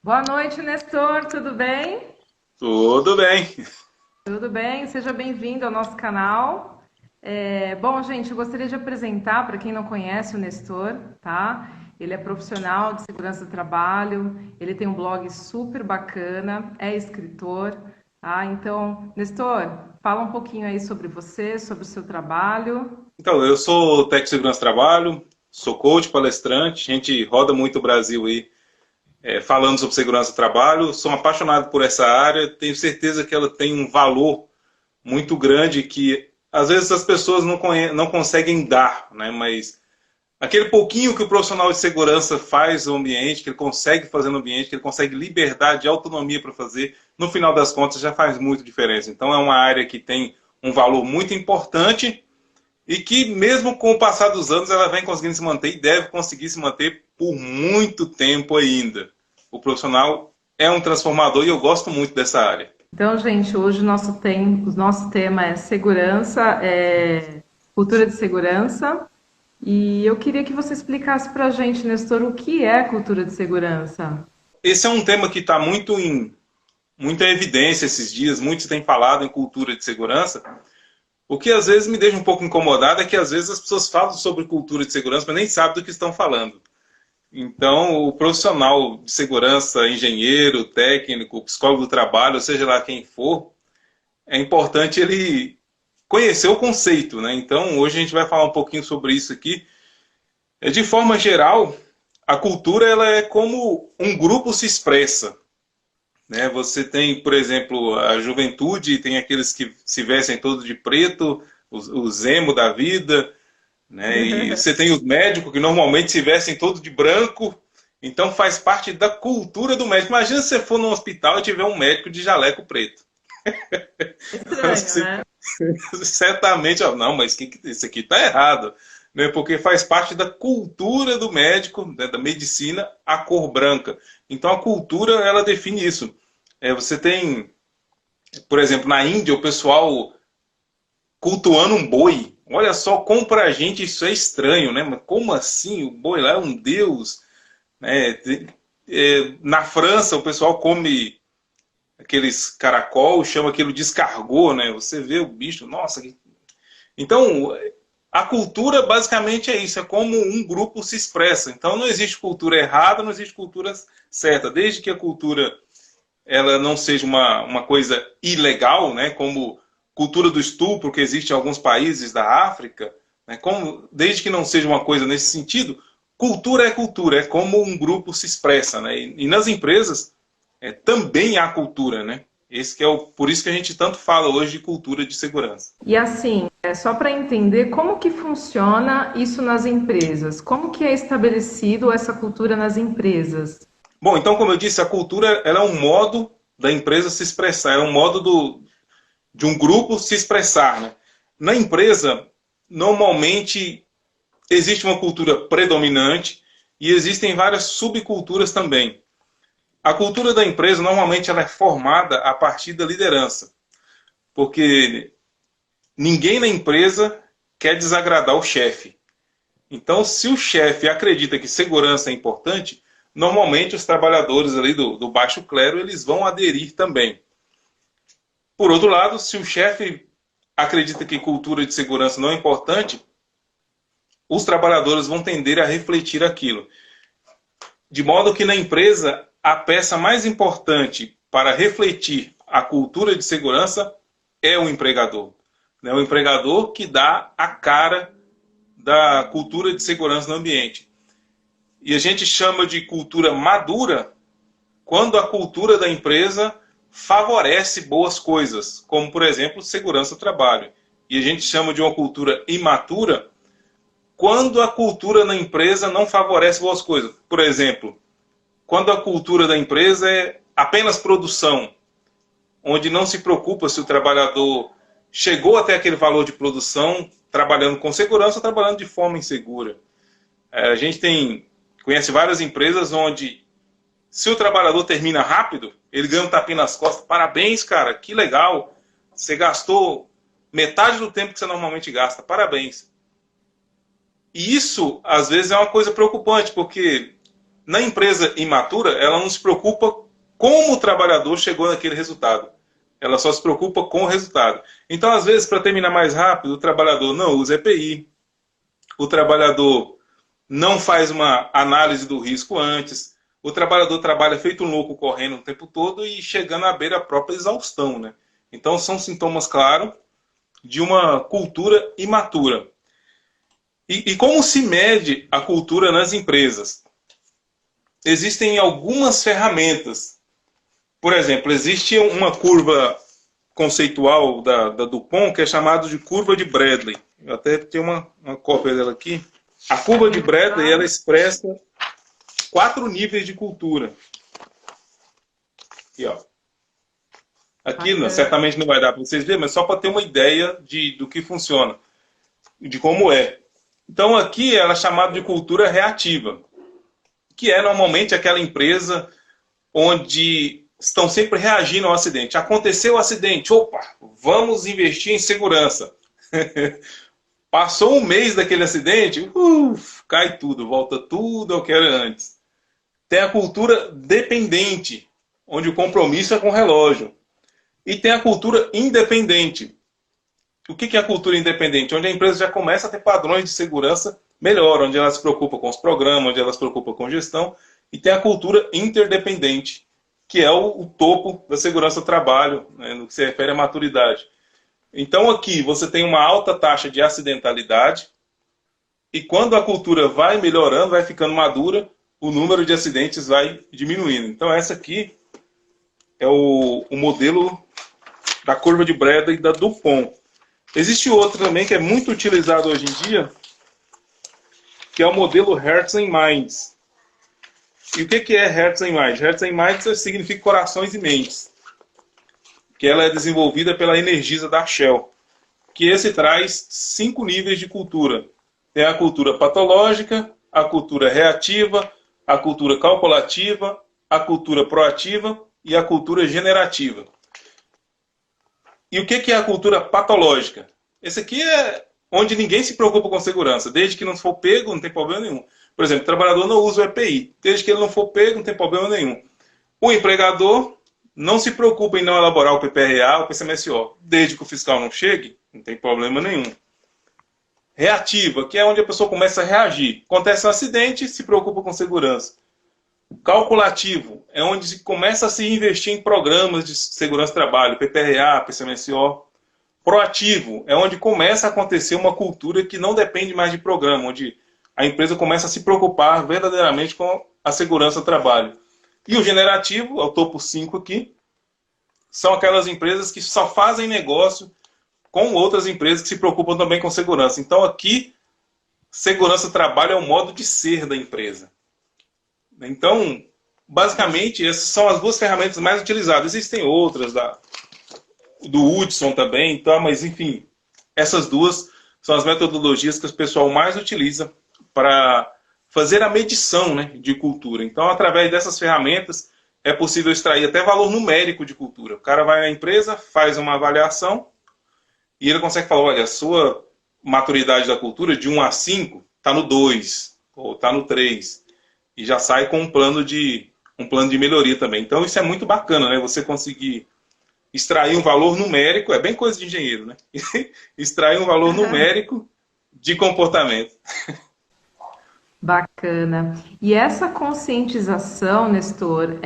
Boa noite, Nestor, tudo bem? Tudo bem. Tudo bem, seja bem-vindo ao nosso canal. Bom, gente, eu gostaria de apresentar para quem não conhece o Nestor, tá? Ele é profissional de segurança do trabalho, ele tem um blog super bacana, é escritor, tá? Então, Nestor, fala um pouquinho aí sobre você, sobre o seu trabalho. Então, eu sou técnico de segurança do trabalho, sou coach, palestrante, a gente roda muito o Brasil aí falando sobre segurança do trabalho, sou apaixonado por essa área, tenho certeza que ela tem um valor muito grande que às vezes as pessoas não conseguem dar, né? Mas aquele pouquinho que o profissional de segurança faz no ambiente, que ele consegue fazer no ambiente, que ele consegue liberdade e autonomia para fazer, no final das contas já faz muita diferença. Então é uma área que tem um valor muito importante e que, mesmo com o passar dos anos, ela vem conseguindo se manter e deve conseguir se manter por muito tempo ainda. O profissional é um transformador e eu gosto muito dessa área. Então, gente, hoje o nosso tema é segurança, cultura de segurança. E eu queria que você explicasse para a gente, Nestor, o que é cultura de segurança. Esse é um tema que está muito em muita evidência esses dias, muitos têm falado em cultura de segurança. O que às vezes me deixa um pouco incomodado é que às vezes as pessoas falam sobre cultura de segurança, mas nem sabem do que estão falando. Então, o profissional de segurança, engenheiro, técnico, psicólogo do trabalho, seja lá quem for, é importante ele conhecer o conceito, né? Então, hoje a gente vai falar um pouquinho sobre isso aqui. De forma geral, a cultura ela é como um grupo se expressa, né? Você tem, por exemplo, a juventude, tem aqueles que se vestem todos de preto, os emo da vida, né? E você tem os médicos que normalmente se vestem todos de branco, então faz parte da cultura do médico. Imagina se você for num hospital e tiver um médico de jaleco preto. Estranho, né? Certamente, ó, não, mas isso aqui está errado, né? Porque faz parte da cultura do médico, né, da medicina, a cor branca. Então a cultura ela define isso. Você tem, por exemplo, na Índia, o pessoal cultuando um boi. Olha só como pra gente isso é estranho, né? Mas como assim? O boi lá é um deus, né? Na França, o pessoal come aqueles caracol, chama aquilo de escargot, né? Você vê o bicho, nossa. Então, a cultura basicamente é isso, é como um grupo se expressa. Então, não existe cultura errada, não existe cultura certa. Desde que a cultura ela não seja uma coisa ilegal, né, como cultura do estupro que existe em alguns países da África, né, desde que não seja uma coisa nesse sentido, cultura, é como um grupo se expressa. Né, e nas empresas também há cultura. Né, esse que é por isso que a gente tanto fala hoje de cultura de segurança. E assim, é só para entender como que funciona isso nas empresas, como que é estabelecido essa cultura nas empresas. Bom, então, como eu disse, a cultura ela é um modo da empresa se expressar, é um modo de um grupo se expressar. Né? Na empresa, normalmente existe uma cultura predominante e existem várias subculturas também. A cultura da empresa, normalmente, ela é formada a partir da liderança, porque ninguém na empresa quer desagradar o chefe. Então, se o chefe acredita que segurança é importante, normalmente os trabalhadores ali do baixo clero eles vão aderir também. Por outro lado, se o chefe acredita que cultura de segurança não é importante, os trabalhadores vão tender a refletir aquilo. De modo que na empresa, a peça mais importante para refletir a cultura de segurança é o empregador. O empregador que dá a cara da cultura de segurança no ambiente. E a gente chama de cultura madura quando a cultura da empresa favorece boas coisas, como, por exemplo, segurança do trabalho. E a gente chama de uma cultura imatura quando a cultura na empresa não favorece boas coisas. Por exemplo, quando a cultura da empresa é apenas produção, onde não se preocupa se o trabalhador chegou até aquele valor de produção trabalhando com segurança ou trabalhando de forma insegura. A gente conhece várias empresas onde, se o trabalhador termina rápido, ele ganha um tapinha nas costas. Parabéns, cara, que legal. Você gastou metade do tempo que você normalmente gasta. Parabéns. E isso, às vezes, é uma coisa preocupante, porque Na empresa imatura, ela não se preocupa como o trabalhador chegou naquele resultado. Ela só se preocupa com o resultado. Então, às vezes, para terminar mais rápido, o trabalhador não usa EPI, o trabalhador não faz uma análise do risco antes, o trabalhador trabalha feito um louco correndo o tempo todo e chegando à beira da própria exaustão, né? Então, são sintomas, claro, de uma cultura imatura. E como se mede a cultura nas empresas? Existem algumas ferramentas. Por exemplo, existe uma curva conceitual da Dupont que é chamada de curva de Bradley. Eu até tenho uma cópia dela aqui. A curva de Bradley, ela expressa 4 níveis de cultura. Aqui, ó. Aqui certamente não vai dar para vocês verem, mas só para ter uma ideia do que funciona, de como é. Então aqui ela é chamada de cultura reativa, que é normalmente aquela empresa onde estão sempre reagindo ao acidente. Aconteceu o acidente, opa, vamos investir em segurança. Passou um mês daquele acidente, cai tudo, volta tudo ao que era antes. Tem a cultura dependente, onde o compromisso é com o relógio. E tem a cultura independente. O que é a cultura independente? Onde a empresa já começa a ter padrões de segurança melhor, onde ela se preocupa com os programas, onde ela se preocupa com gestão. E tem a cultura interdependente, que é o topo da segurança do trabalho, né, no que se refere à maturidade. Então aqui você tem uma alta taxa de acidentalidade, e quando a cultura vai melhorando, vai ficando madura, o número de acidentes vai diminuindo. Então essa aqui é o modelo da curva de Bradley da Dupont. Existe outro também que é muito utilizado hoje em dia, que é o modelo Hearts and Minds. E o que é Hearts and Minds? Hearts and Minds significa corações e mentes, que ela é desenvolvida pela Energisa da Shell, que esse traz 5 níveis de cultura. Tem a cultura patológica, a cultura reativa, a cultura calculativa, a cultura proativa e a cultura generativa. E o que é a cultura patológica? Esse aqui é onde ninguém se preocupa com segurança. Desde que não for pego, não tem problema nenhum. Por exemplo, o trabalhador não usa o EPI. Desde que ele não for pego, não tem problema nenhum. O empregador não se preocupa em não elaborar o PPRA ou o PCMSO. Desde que o fiscal não chegue, não tem problema nenhum. Reativa, que é onde a pessoa começa a reagir. Acontece um acidente, se preocupa com segurança. Calculativo é onde se começa a se investir em programas de segurança do trabalho, PPRA, PCMSO. Proativo é onde começa a acontecer uma cultura que não depende mais de programa, onde a empresa começa a se preocupar verdadeiramente com a segurança do trabalho. E o generativo, é o topo 5 aqui, são aquelas empresas que só fazem negócio com outras empresas que se preocupam também com segurança. Então aqui, segurança do trabalho é o modo de ser da empresa. Então, basicamente, essas são as 2 ferramentas mais utilizadas. Existem outras, do Hudson também, então, mas enfim, essas 2 são as metodologias que o pessoal mais utiliza para fazer a medição, né, de cultura. Então, através dessas ferramentas, é possível extrair até valor numérico de cultura. O cara vai na empresa, faz uma avaliação, e ele consegue falar, olha, a sua maturidade da cultura de 1 a 5 está no 2, ou está no 3. E já sai com um plano de melhoria também. Então isso é muito bacana, né? Você conseguir extrair um valor numérico, é bem coisa de engenheiro, né? Extrair um valor numérico de comportamento. Bacana. E essa conscientização, Nestor,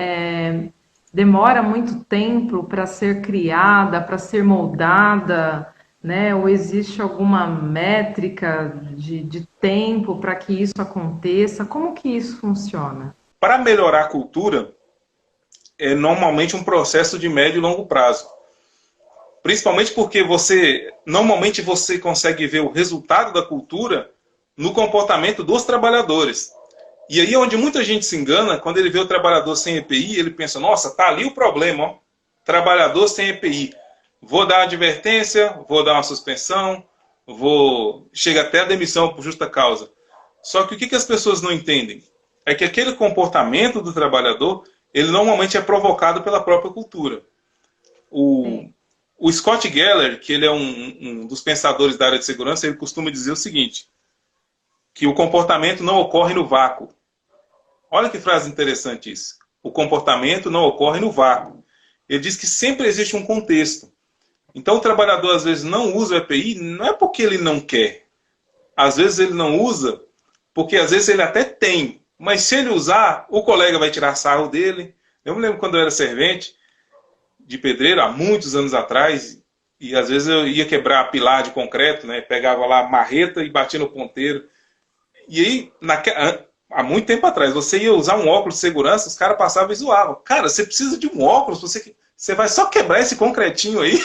demora muito tempo para ser criada, para ser moldada, né? Ou existe alguma métrica de tempo para que isso aconteça? Como que isso funciona? Para melhorar a cultura, é normalmente um processo de médio e longo prazo. Principalmente porque normalmente você consegue ver o resultado da cultura no comportamento dos trabalhadores. E aí é onde muita gente se engana, quando ele vê o trabalhador sem EPI, ele pensa, nossa, tá ali o problema, ó. Trabalhador sem EPI. Vou dar advertência, vou dar uma suspensão, chega até a demissão por justa causa. Só que o que as pessoas não entendem? É que aquele comportamento do trabalhador, ele normalmente é provocado pela própria cultura. O Scott Geller, que ele é um dos pensadores da área de segurança, ele costuma dizer o seguinte, que o comportamento não ocorre no vácuo. Olha que frase interessante isso. O comportamento não ocorre no vácuo. Ele diz que sempre existe um contexto. Então o trabalhador às vezes não usa o EPI, não é porque ele não quer. Às vezes ele não usa porque às vezes ele até tem. Mas se ele usar, o colega vai tirar sarro dele. Eu me lembro quando eu era servente de pedreiro, há muitos anos atrás, e às vezes eu ia quebrar pilar de concreto, né? Pegava lá a marreta e batia no ponteiro. E aí, há muito tempo atrás, você ia usar um óculos de segurança, os caras passavam e zoavam. Cara, você precisa de um óculos, você vai só quebrar esse concretinho aí.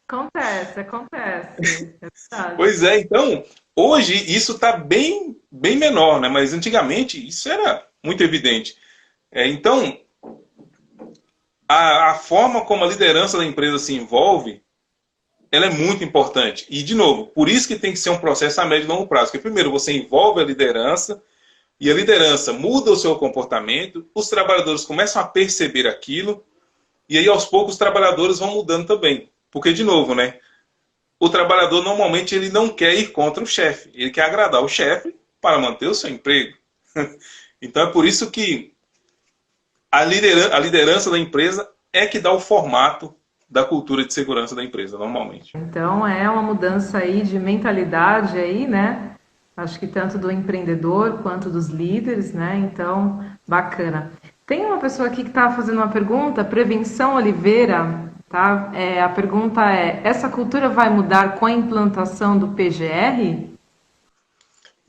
Acontece, acontece. É verdade. Pois é, então, hoje isso está bem, bem menor, né? Mas antigamente isso era muito evidente. Então, a forma como a liderança da empresa se envolve, ela é muito importante. E, de novo, por isso que tem que ser um processo a médio e longo prazo. Porque, primeiro, você envolve a liderança, e a liderança muda o seu comportamento, os trabalhadores começam a perceber aquilo, e aí, aos poucos, os trabalhadores vão mudando também. Porque, de novo, né? O trabalhador, normalmente, ele não quer ir contra o chefe. Ele quer agradar o chefe para manter o seu emprego. Então, é por isso que a liderança da empresa é que dá o formato da cultura de segurança da empresa, normalmente. Então é uma mudança aí de mentalidade aí, né? Acho que tanto do empreendedor quanto dos líderes, né? Então, bacana. Tem uma pessoa aqui que está fazendo uma pergunta, Prevenção Oliveira, tá? A pergunta é: essa cultura vai mudar com a implantação do PGR?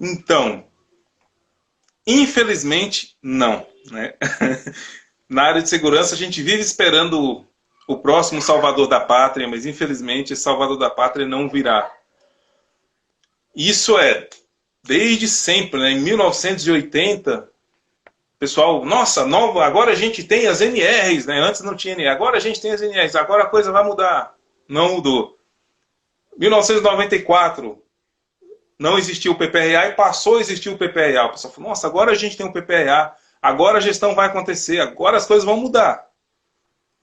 Então, infelizmente, não, né? Na área de segurança, a gente vive esperando o próximo salvador da pátria, mas infelizmente esse salvador da pátria não virá. Isso é desde sempre, né? Em 1980, pessoal, nossa, agora a gente tem as NRs, né? Antes não tinha NR, agora a gente tem as NRs, agora a coisa vai mudar. Não mudou. 1994, não existia o PPRA e passou a existir o PPRA. O pessoal falou, nossa, agora a gente tem o PPRA, agora a gestão vai acontecer, agora as coisas vão mudar.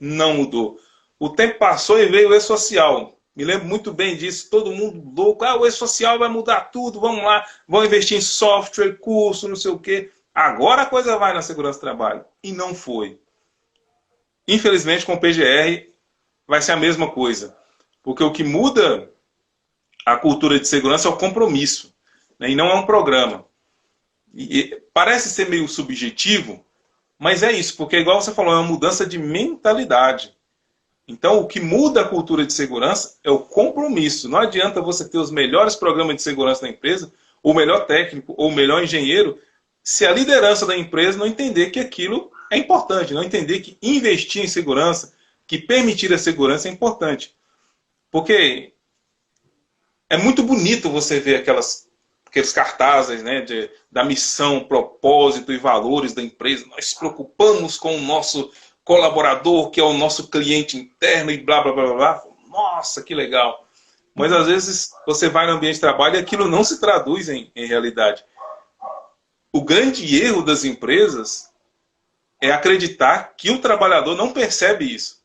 Não mudou. O tempo passou e veio o E-Social. Me lembro muito bem disso, todo mundo louco. O E-Social vai mudar tudo, vamos lá, vão investir em software, curso, não sei o quê. Agora a coisa vai na segurança do trabalho. E não foi. Infelizmente, com o PGR, vai ser a mesma coisa. Porque o que muda a cultura de segurança é o compromisso, né? E não é um programa. E parece ser meio subjetivo, mas é isso, porque igual você falou, é uma mudança de mentalidade. Então, o que muda a cultura de segurança é o compromisso. Não adianta você ter os melhores programas de segurança da empresa, o melhor técnico ou o melhor engenheiro, se a liderança da empresa não entender que aquilo é importante, não entender que investir em segurança, que permitir a segurança é importante. Porque é muito bonito você ver aqueles cartazes, né, da missão, propósito e valores da empresa. Nós nos preocupamos com o nosso colaborador, que é o nosso cliente interno e blá, blá, blá, blá, blá. Nossa, que legal. Mas às vezes você vai no ambiente de trabalho e aquilo não se traduz em realidade. O grande erro das empresas é acreditar que o trabalhador não percebe isso.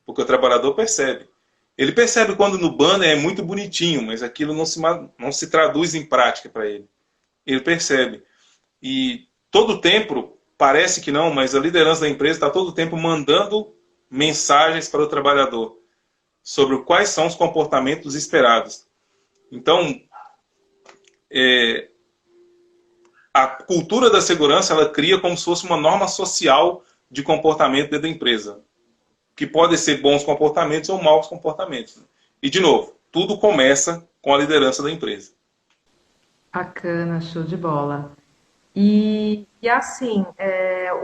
Porque o trabalhador percebe. Ele percebe quando no banner é muito bonitinho, mas aquilo não se traduz em prática para ele. Ele percebe. E todo o tempo, parece que não, mas a liderança da empresa está todo o tempo mandando mensagens para o trabalhador sobre quais são os comportamentos esperados. Então, a cultura da segurança, ela cria como se fosse uma norma social de comportamento dentro da empresa, que podem ser bons comportamentos ou maus comportamentos. E, de novo, tudo começa com a liderança da empresa. Bacana, show de bola. E assim,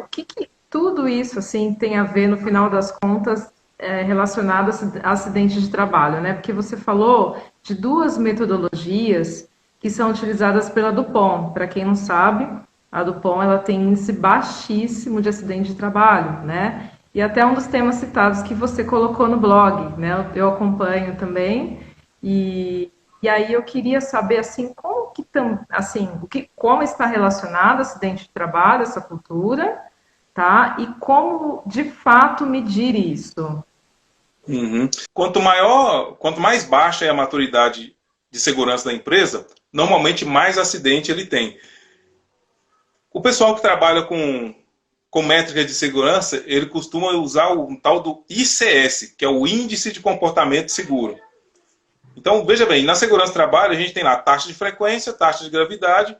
o que tudo isso assim tem a ver no final das contas relacionado a acidentes de trabalho, né? Porque você falou de duas metodologias que são utilizadas pela Dupont. Para quem não sabe, a Dupont ela tem índice baixíssimo de acidente de trabalho, né? E até um dos temas citados que você colocou no blog, né? Eu acompanho também. E aí eu queria saber assim, como está relacionado acidente de trabalho, essa cultura, tá? E como de fato medir isso. Uhum. Quanto mais baixa é a maturidade de segurança da empresa, normalmente mais acidente ele tem. O pessoal que trabalha com métricas de segurança, ele costuma usar um tal do ICS, que é o Índice de Comportamento Seguro. Então, veja bem, na segurança do trabalho, a gente tem lá taxa de frequência, taxa de gravidade,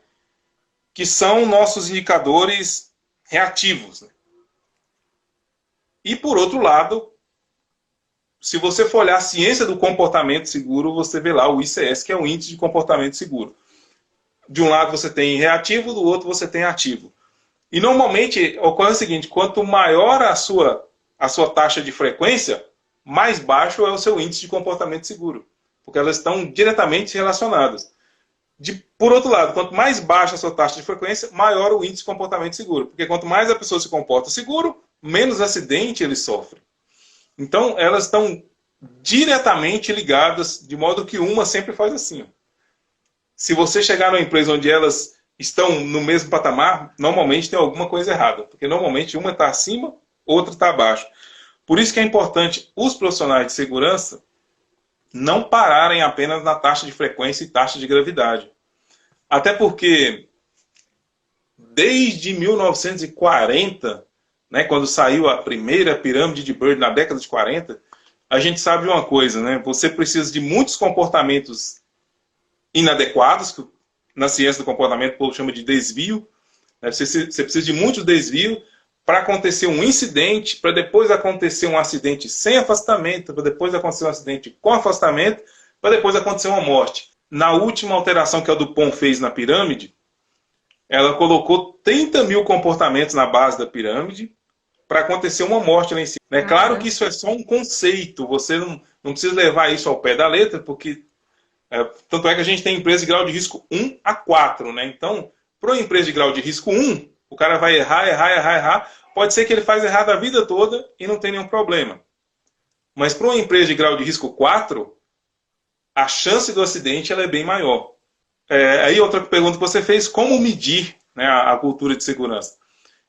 que são nossos indicadores reativos, né? E, por outro lado, se você for olhar a ciência do comportamento seguro, você vê lá o ICS, que é o Índice de Comportamento Seguro. De um lado você tem reativo, do outro você tem ativo. E normalmente ocorre o seguinte, quanto maior a sua taxa de frequência, mais baixo é o seu índice de comportamento seguro. Porque elas estão diretamente relacionadas. Por outro lado, quanto mais baixa a sua taxa de frequência, maior o índice de comportamento seguro. Porque quanto mais a pessoa se comporta seguro, menos acidente ele sofre. Então, elas estão diretamente ligadas, de modo que uma sempre faz assim. Ó. Se você chegar numa empresa onde elas estão no mesmo patamar, normalmente tem alguma coisa errada. Porque normalmente uma está acima, outra está abaixo. Por isso que é importante os profissionais de segurança não pararem apenas na taxa de frequência e taxa de gravidade. Até porque, desde 1940, né, quando saiu a primeira pirâmide de Bird na década de 40, a gente sabe uma coisa, né? Você precisa de muitos comportamentos inadequados, que na ciência do comportamento o povo chama de desvio. Né? Você precisa de muito desvio para acontecer um incidente, para depois acontecer um acidente sem afastamento, para depois acontecer um acidente com afastamento, para depois acontecer uma morte. Na última alteração que a Dupont fez na pirâmide, ela colocou 30 mil comportamentos na base da pirâmide para acontecer uma morte lá em cima. É claro que isso é só um conceito, você não precisa levar isso ao pé da letra, porque tanto é que a gente tem empresa de grau de risco 1 a 4. Né? Então, para uma empresa de grau de risco 1, o cara vai errar. Pode ser que ele faz errado a vida toda e não tem nenhum problema. Mas para uma empresa de grau de risco 4, a chance do acidente ela é bem maior. Aí outra pergunta que você fez, como medir, né, a cultura de segurança?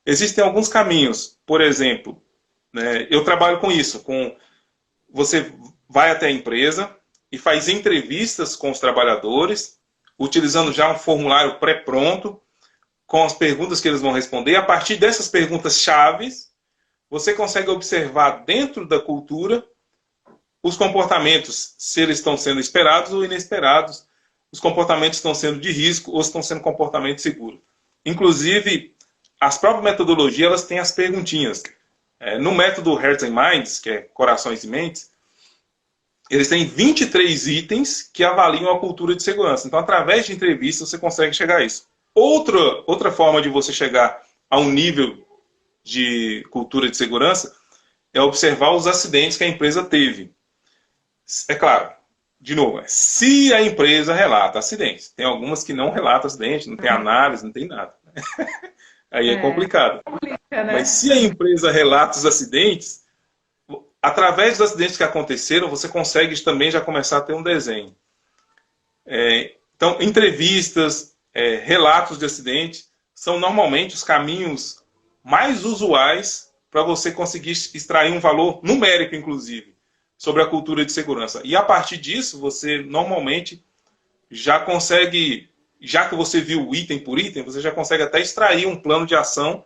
Existem alguns caminhos. Por exemplo, né, eu trabalho com isso. Você vai até a empresa e faz entrevistas com os trabalhadores, utilizando já um formulário pré-pronto, com as perguntas que eles vão responder. A partir dessas perguntas-chave, você consegue observar dentro da cultura os comportamentos, se eles estão sendo esperados ou inesperados, os comportamentos estão sendo de risco ou estão sendo comportamento seguro. Inclusive, as próprias metodologias elas têm as perguntinhas. No método Hearts and Minds, que é Corações e Mentes, eles têm 23 itens que avaliam a cultura de segurança. Então, através de entrevistas, você consegue chegar a isso. Outra forma de você chegar a um nível de cultura de segurança é observar os acidentes que a empresa teve. É claro, de novo, se a empresa relata acidentes. Tem algumas que não relatam acidentes, não tem análise, não tem nada. Aí é complicado. Né? Mas se a empresa relata os acidentes, através dos acidentes que aconteceram, você consegue também já começar a ter um desenho. Então, entrevistas, relatos de acidentes, são normalmente os caminhos mais usuais para você conseguir extrair um valor numérico, inclusive, sobre a cultura de segurança. E a partir disso, você normalmente já consegue, já que você viu item por item, você já consegue até extrair um plano de ação,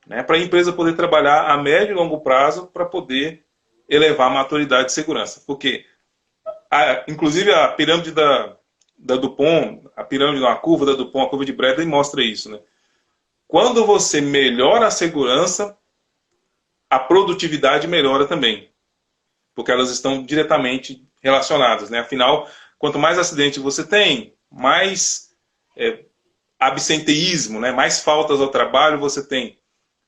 né, para a empresa poder trabalhar a médio e longo prazo para poder elevar a maturidade de segurança. Porque, inclusive, a pirâmide da Dupont, a pirâmide, a curva da Dupont, a curva de Bradley mostra isso. Né? Quando você melhora a segurança, a produtividade melhora também. Porque elas estão diretamente relacionadas. Né? Afinal, quanto mais acidente você tem, mais absenteísmo, né? Mais faltas ao trabalho você tem.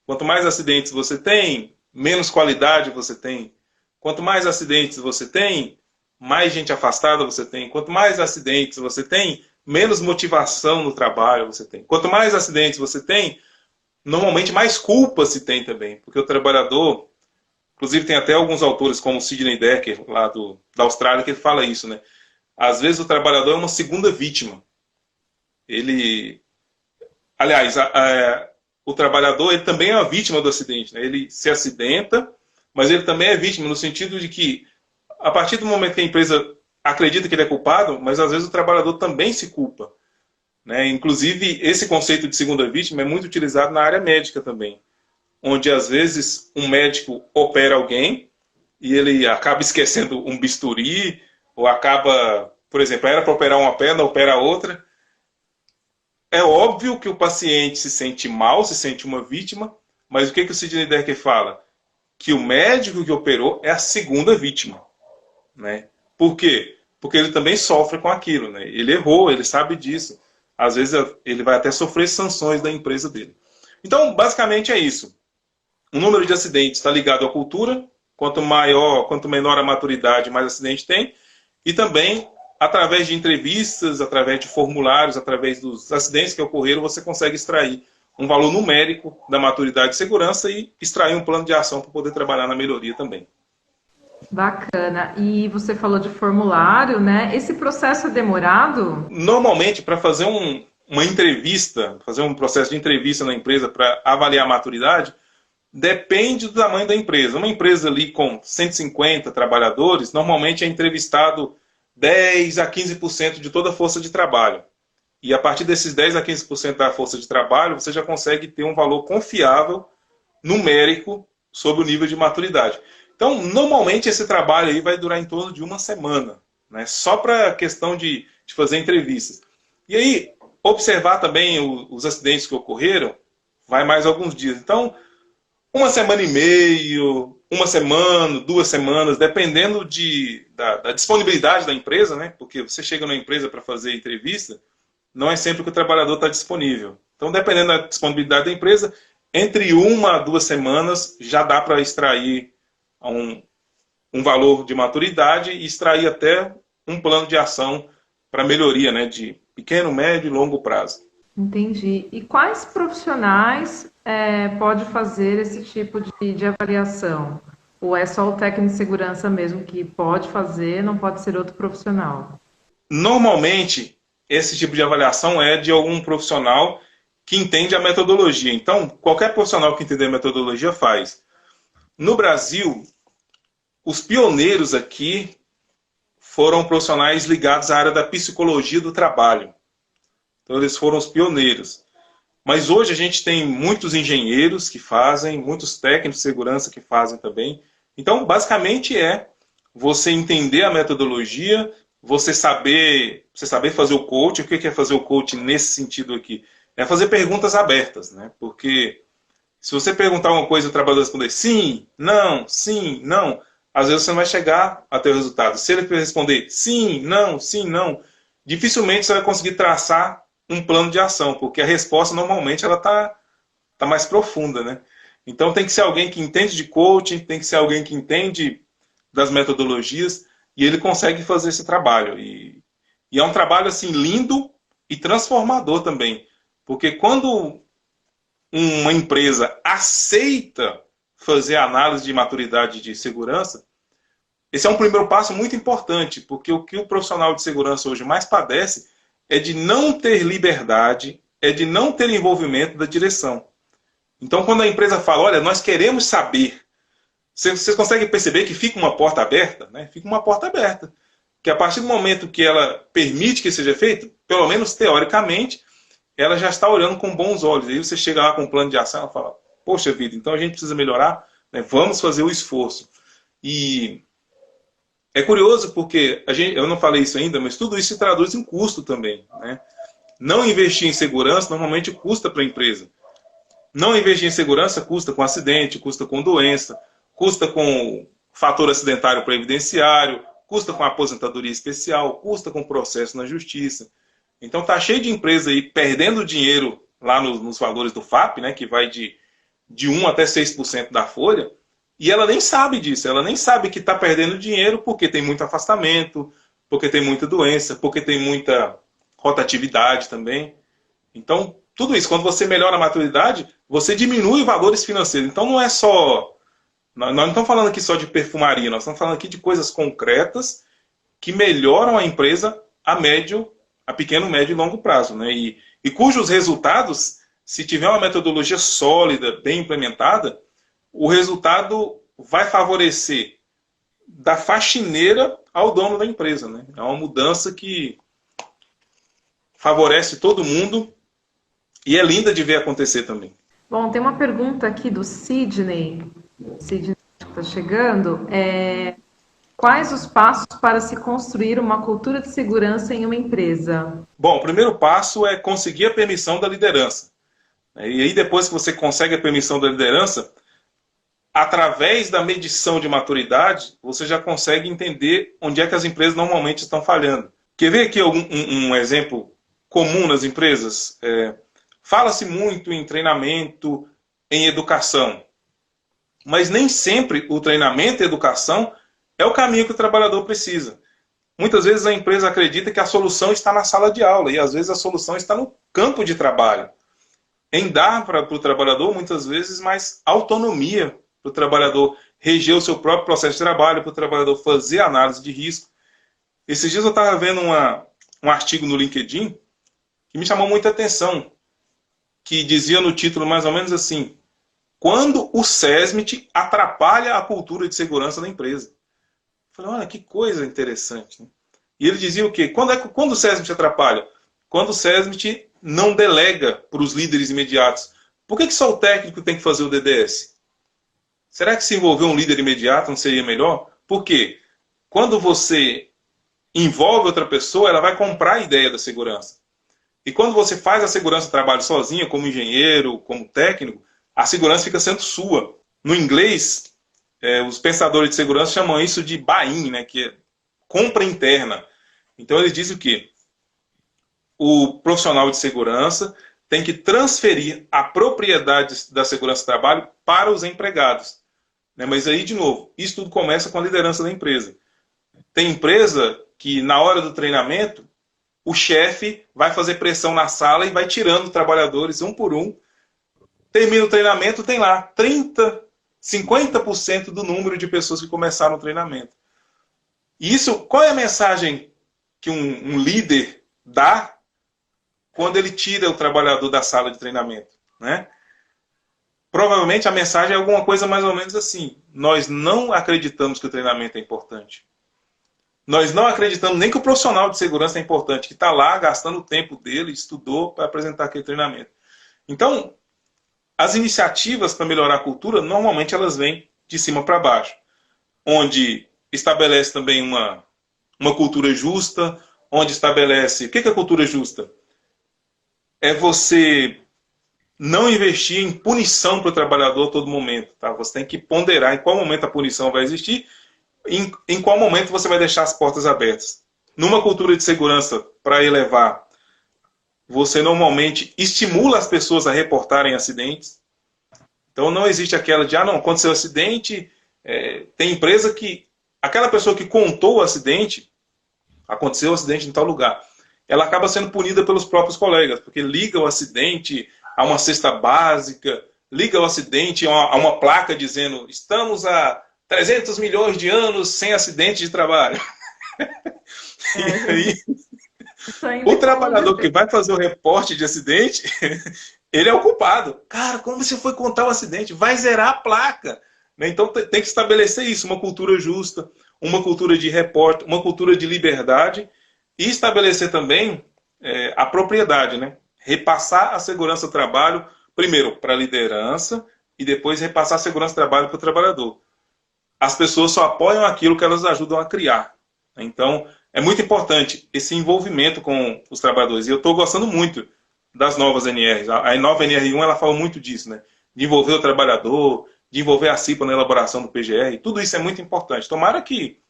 Quanto mais acidentes você tem, menos qualidade você tem. Quanto mais acidentes você tem, mais gente afastada você tem. Quanto mais acidentes você tem, menos motivação no trabalho você tem. Quanto mais acidentes você tem, normalmente mais culpa se tem também. Porque o trabalhador, inclusive tem até alguns autores como Sidney Dekker, lá da Austrália, que ele fala isso, né? Às vezes o trabalhador é uma segunda vítima. Aliás, o trabalhador ele também é uma vítima do acidente. Né? Ele se acidenta, mas ele também é vítima no sentido de que, a partir do momento que a empresa acredita que ele é culpado, mas às vezes o trabalhador também se culpa. né? Inclusive, esse conceito de segunda vítima é muito utilizado na área médica também, onde às vezes um médico opera alguém e ele acaba esquecendo um bisturi, ou acaba, por exemplo, era para operar uma perna, opera outra. É óbvio que o paciente se sente mal, se sente uma vítima, mas o que o Sidney Dekker fala? Que o médico que operou é a segunda vítima, né? Por quê? Porque ele também sofre com aquilo, né? Ele errou, ele sabe disso. Às vezes ele vai até sofrer sanções da empresa dele. Então, basicamente é isso. O número de acidentes está ligado à cultura. Quanto maior, quanto menor a maturidade, mais acidente tem. E também, através de entrevistas, através de formulários, através dos acidentes que ocorreram, você consegue extrair um valor numérico da maturidade de segurança e extrair um plano de ação para poder trabalhar na melhoria também. Bacana. E você falou de formulário, né? Esse processo é demorado? Normalmente, para fazer uma entrevista, fazer um processo de entrevista na empresa para avaliar a maturidade, depende do tamanho da empresa. Uma empresa ali com 150 trabalhadores, normalmente é entrevistado 10 a 15% de toda a força de trabalho. E a partir desses 10 a 15% da força de trabalho, você já consegue ter um valor confiável, numérico, sobre o nível de maturidade. Então, normalmente esse trabalho aí vai durar em torno de uma semana, né? Só para a questão de fazer entrevistas. E aí, observar também os acidentes que ocorreram, vai mais alguns dias. Então, uma semana e meio, uma semana, 2 semanas, dependendo da disponibilidade da empresa, né? Porque você chega na empresa para fazer entrevista, não é sempre que o trabalhador está disponível. Então, dependendo da disponibilidade da empresa, entre 1 a 2 semanas já dá para extrair um valor de maturidade e extrair até um plano de ação para melhoria, né? De pequeno, médio e longo prazo. Entendi. E quais profissionais pode fazer esse tipo de avaliação? Ou é só o técnico de segurança mesmo que pode fazer, não pode ser outro profissional? Normalmente, esse tipo de avaliação é de algum profissional que entende a metodologia. Então, qualquer profissional que entender a metodologia faz. No Brasil, os pioneiros aqui foram profissionais ligados à área da psicologia do trabalho. Então, eles foram os pioneiros. Mas hoje a gente tem muitos engenheiros que fazem, muitos técnicos de segurança que fazem também. Então, basicamente é você entender a metodologia, você saber fazer o coaching. O que é fazer o coaching nesse sentido aqui? É fazer perguntas abertas, né? Porque se você perguntar uma coisa e o trabalhador responder sim, não, às vezes você não vai chegar até o resultado. Se ele responder sim, não, dificilmente você vai conseguir traçar um plano de ação, porque a resposta normalmente ela tá mais profunda, né? Então tem que ser alguém que entende de coaching, tem que ser alguém que entende das metodologias e ele consegue fazer esse trabalho. E é um trabalho assim lindo e transformador também, porque quando uma empresa aceita fazer análise de maturidade de segurança, esse é um primeiro passo muito importante, porque o que o profissional de segurança hoje mais padece é de não ter liberdade, é de não ter envolvimento da direção. Então, quando a empresa fala, olha, nós queremos saber, vocês conseguem perceber que fica uma porta aberta? Né? Fica uma porta aberta. Que a partir do momento que ela permite que seja feito, pelo menos teoricamente, ela já está olhando com bons olhos. Aí você chega lá com um plano de ação e fala, poxa vida, então a gente precisa melhorar, né? Vamos fazer o esforço. E é curioso porque, eu não falei isso ainda, mas tudo isso se traduz em custo também. Né? Não investir em segurança normalmente custa para a empresa. Não investir em segurança custa com acidente, custa com doença, custa com fator acidentário previdenciário, custa com aposentadoria especial, custa com processo na justiça. Então está cheio de empresa aí perdendo dinheiro lá nos valores do FAP, né, que vai de 1 até 6% da folha, e ela nem sabe disso, ela nem sabe que está perdendo dinheiro porque tem muito afastamento, porque tem muita doença, porque tem muita rotatividade também. Então, tudo isso, quando você melhora a maturidade, você diminui valores financeiros. Então não é só... Nós não estamos falando aqui só de perfumaria, nós estamos falando aqui de coisas concretas que melhoram a empresa a pequeno, médio e longo prazo. Né? E cujos resultados, se tiver uma metodologia sólida, bem implementada, o resultado vai favorecer da faxineira ao dono da empresa. Né? É uma mudança que favorece todo mundo e é linda de ver acontecer também. Bom, tem uma pergunta aqui do Sidney. Sidney que está chegando. Quais os passos para se construir uma cultura de segurança em uma empresa? Bom, o primeiro passo é conseguir a permissão da liderança. E aí, depois que você consegue a permissão da liderança, através da medição de maturidade, você já consegue entender onde é que as empresas normalmente estão falhando. Quer ver aqui um exemplo comum nas empresas? Fala-se muito em treinamento, em educação, mas nem sempre o treinamento e a educação é o caminho que o trabalhador precisa. Muitas vezes a empresa acredita que a solução está na sala de aula e às vezes a solução está no campo de trabalho. Em dar para o trabalhador, muitas vezes, mais autonomia para o trabalhador reger o seu próprio processo de trabalho, para o trabalhador fazer análise de risco. Esses dias eu estava vendo um artigo no LinkedIn que me chamou muita atenção, que dizia no título mais ou menos assim: quando o SESMIT atrapalha a cultura de segurança da empresa. Eu falei, olha, que coisa interessante, né? E ele dizia o quê? Quando o SESMIT atrapalha? Quando o SESMIT não delega para os líderes imediatos. Por que só o técnico tem que fazer o DDS? Será que se envolver um líder imediato não seria melhor? Por quê? Quando você envolve outra pessoa, ela vai comprar a ideia da segurança. E quando você faz a segurança do trabalho sozinha, como engenheiro, como técnico, a segurança fica sendo sua. No inglês, os pensadores de segurança chamam isso de buy-in, né, que é compra interna. Então eles dizem o quê? O profissional de segurança tem que transferir a propriedade da segurança do trabalho para os empregados. Mas aí, de novo, isso tudo começa com a liderança da empresa. Tem empresa que, na hora do treinamento, o chefe vai fazer pressão na sala e vai tirando trabalhadores um por um. Termina o treinamento, tem lá 30, 50% do número de pessoas que começaram o treinamento. E isso, qual é a mensagem que um líder dá quando ele tira o trabalhador da sala de treinamento, né? Provavelmente a mensagem é alguma coisa mais ou menos assim: nós não acreditamos que o treinamento é importante. Nós não acreditamos nem que o profissional de segurança é importante, que está lá gastando o tempo dele, estudou para apresentar aquele treinamento. Então, as iniciativas para melhorar a cultura, normalmente elas vêm de cima para baixo, onde estabelece também uma cultura justa, onde estabelece... O que é cultura justa? É você não investir em punição para o trabalhador a todo momento. Tá? Você tem que ponderar em qual momento a punição vai existir, em qual momento você vai deixar as portas abertas. Numa cultura de segurança, para elevar, você normalmente estimula as pessoas a reportarem acidentes. Então não existe aquela de, não, aconteceu um acidente, tem empresa que, aquela pessoa que contou o acidente, aconteceu um acidente em tal lugar, ela acaba sendo punida pelos próprios colegas, porque liga o acidente a uma cesta básica, liga o acidente a uma placa dizendo, estamos a 300 milhões de anos sem acidente de trabalho. E aí, o trabalhador que vai fazer o reporte de acidente, ele é o culpado. Cara, como você foi contar o acidente? Vai zerar a placa. Então tem que estabelecer isso, uma cultura justa, uma cultura de reporte, uma cultura de liberdade e estabelecer também a propriedade, né? Repassar a segurança do trabalho, primeiro para a liderança e depois repassar a segurança do trabalho para o trabalhador. As pessoas só apoiam aquilo que elas ajudam a criar. Então, é muito importante esse envolvimento com os trabalhadores. E eu estou gostando muito das novas NRs. A nova NR1 ela fala muito disso, né? De envolver o trabalhador, de envolver a CIPA na elaboração do PGR. Tudo isso é muito importante. Tomara que,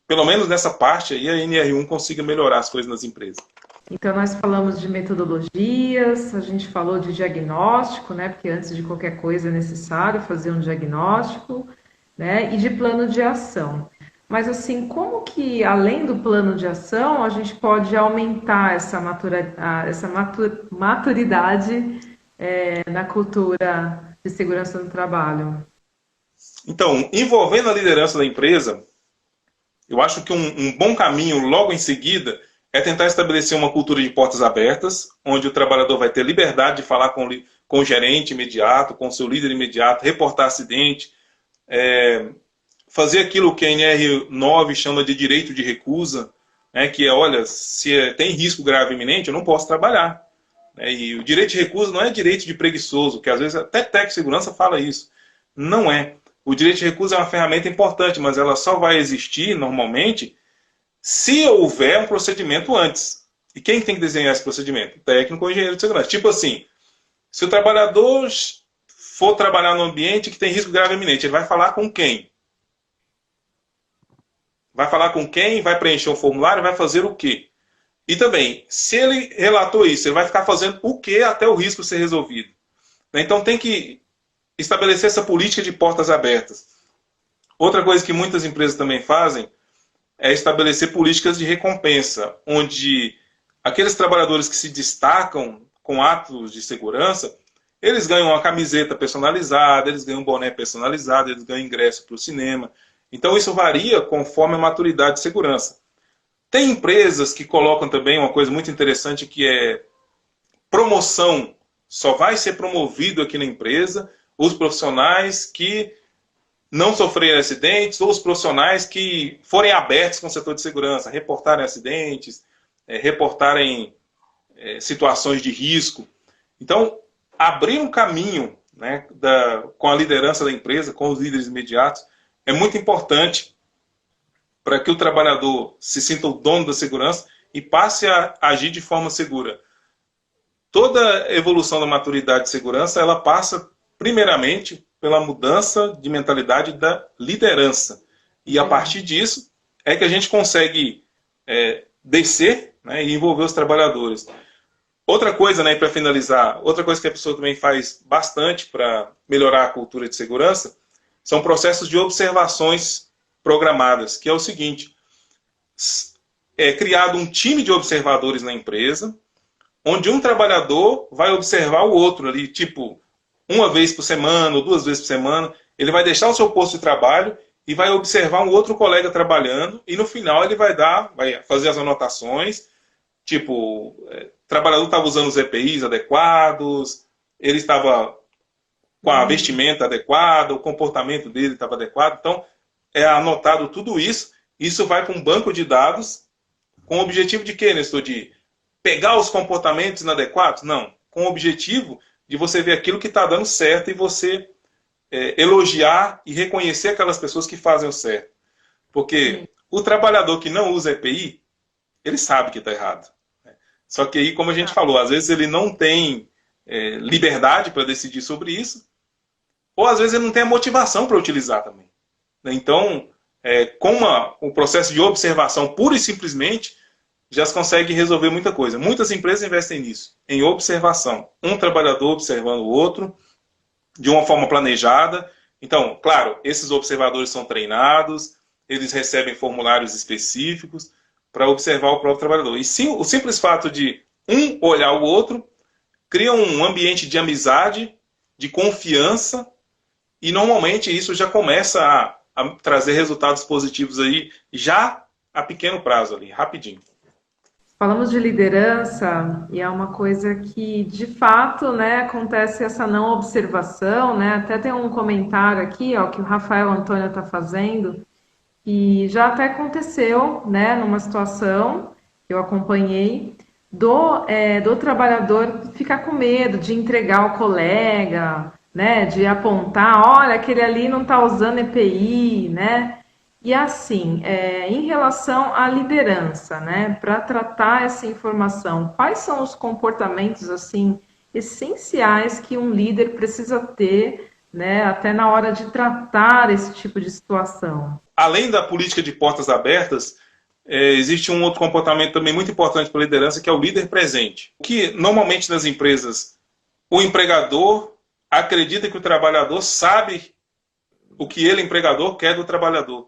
pelo menos nessa parte, aí, a NR1 consiga melhorar as coisas nas empresas. Então, nós falamos de metodologias, a gente falou de diagnóstico, né? Porque antes de qualquer coisa é necessário fazer um diagnóstico, né? E de plano de ação. Mas assim, como que, além do plano de ação, a gente pode aumentar essa maturidade na cultura de segurança no trabalho? Então, envolvendo a liderança da empresa, eu acho que um bom caminho logo em seguida é tentar estabelecer uma cultura de portas abertas, onde o trabalhador vai ter liberdade de falar com o gerente imediato, com o seu líder imediato, reportar acidente, fazer aquilo que a NR9 chama de direito de recusa, né, que é, olha, se tem risco grave iminente, eu não posso trabalhar. E o direito de recusa não é direito de preguiçoso, que às vezes até técnico de segurança fala isso. Não é. O direito de recusa é uma ferramenta importante, mas ela só vai existir, normalmente, se houver um procedimento antes. E quem tem que desenhar esse procedimento? O técnico ou engenheiro de segurança. Tipo assim, se o trabalhador for trabalhar num ambiente que tem risco grave iminente, ele vai falar com quem? Vai falar com quem? Vai preencher um formulário? Vai fazer o quê? E também, se ele relatou isso, ele vai ficar fazendo o quê até o risco ser resolvido? Então tem que estabelecer essa política de portas abertas. Outra coisa que muitas empresas também fazem é estabelecer políticas de recompensa, onde aqueles trabalhadores que se destacam com atos de segurança, eles ganham uma camiseta personalizada, eles ganham um boné personalizado, eles ganham ingresso para o cinema. Então isso varia conforme a maturidade de segurança. Tem empresas que colocam também uma coisa muito interessante, que é promoção. Só vai ser promovido aqui na empresa os profissionais que não sofrerem acidentes ou os profissionais que forem abertos com o setor de segurança, reportarem acidentes, reportarem situações de risco. Então, abrir um caminho, né, com a liderança da empresa, com os líderes imediatos, é muito importante para que o trabalhador se sinta o dono da segurança e passe a agir de forma segura. Toda evolução da maturidade de segurança, ela passa, primeiramente, pela mudança de mentalidade da liderança. E a partir disso, é que a gente consegue descer, né, e envolver os trabalhadores. Outra coisa, né, para finalizar, outra coisa que a pessoa também faz bastante para melhorar a cultura de segurança, são processos de observações programadas, que é o seguinte: é criado um time de observadores na empresa, onde um trabalhador vai observar o outro ali, tipo, uma vez por semana ou 2 vezes por semana, ele vai deixar o seu posto de trabalho e vai observar um outro colega trabalhando, e no final ele vai fazer as anotações, tipo, o trabalhador estava usando os EPIs adequados, ele estava com a vestimenta adequada, o comportamento dele estava adequado. Então, é anotado tudo isso. Isso vai para um banco de dados com o objetivo de quê, Nestor? De pegar os comportamentos inadequados? Não. Com o objetivo de você ver aquilo que está dando certo e você elogiar e reconhecer aquelas pessoas que fazem o certo. Porque o trabalhador que não usa EPI, ele sabe que está errado. Só que aí, como a gente falou, às vezes ele não tem liberdade para decidir sobre isso, ou às vezes ele não tem a motivação para utilizar também. Então, com o processo de observação pura e simplesmente, já se consegue resolver muita coisa. Muitas empresas investem nisso, em observação. Um trabalhador observando o outro, de uma forma planejada. Então, claro, esses observadores são treinados, eles recebem formulários específicos para observar o próprio trabalhador. E sim, o simples fato de um olhar o outro cria um ambiente de amizade, de confiança, e normalmente isso já começa a trazer resultados positivos aí, já a pequeno prazo ali, rapidinho. Falamos de liderança e é uma coisa que, de fato, né, acontece essa não observação, né? Até tem um comentário aqui, ó, que o Rafael Antônio está fazendo, e já até aconteceu, né, numa situação que eu acompanhei, do trabalhador ficar com medo de entregar ao colega, né, de apontar, olha, aquele ali não está usando EPI, né? E assim, em relação à liderança, né, para tratar essa informação, quais são os comportamentos assim essenciais que um líder precisa ter, né, até na hora de tratar esse tipo de situação? Além da política de portas abertas, existe um outro comportamento também muito importante para a liderança, que é o líder presente. Que normalmente nas empresas, o empregador acredita que o trabalhador sabe o que ele, empregador, quer do trabalhador.